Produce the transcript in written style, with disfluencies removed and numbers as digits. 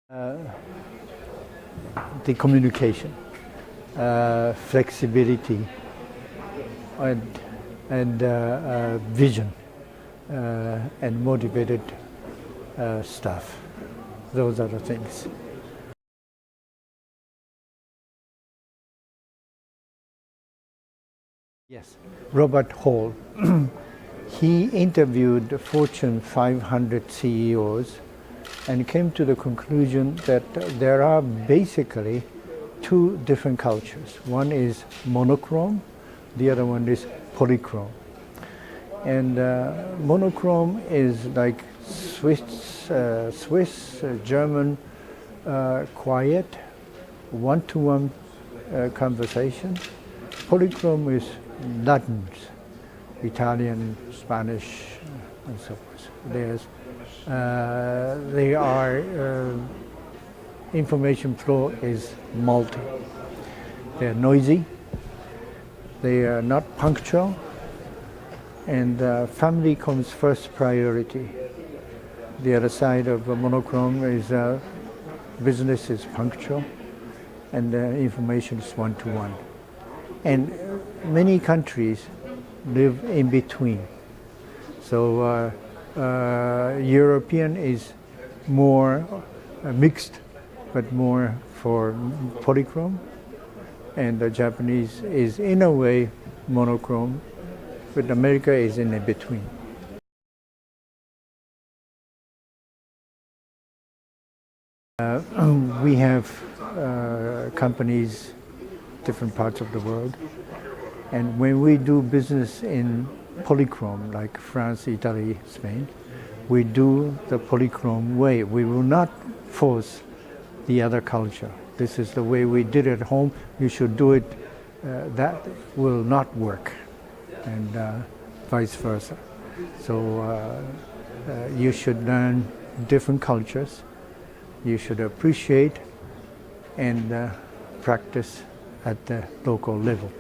The communication, flexibility, and vision, and motivated staff. Those are the things. Yes, Robert Hall. He interviewed Fortune 500 CEOs and came to the conclusion that there are basically two different cultures. One is monochrome, the other one is polychrome. And monochrome is like Swiss, German, quiet, one-to-one conversation. Polychrome is Latins, Italian, Spanish, and so forth. They are information flow is multi. They are noisy. They are not punctual, and family comes first priority. The other side of monochrome is business is punctual, and information is one-to-one. And many countries live in between. So European is more mixed, but more for polychrome, and the Japanese is in a way monochrome, but America is in between. We have companies different parts of the world, and when we do business in polychrome, like France, Italy, Spain, we do the polychrome way. We will not force the other culture. This is the way we did at home. You should do it. That will not work, and vice versa. So you should learn different cultures. You should appreciate and practice at the local level.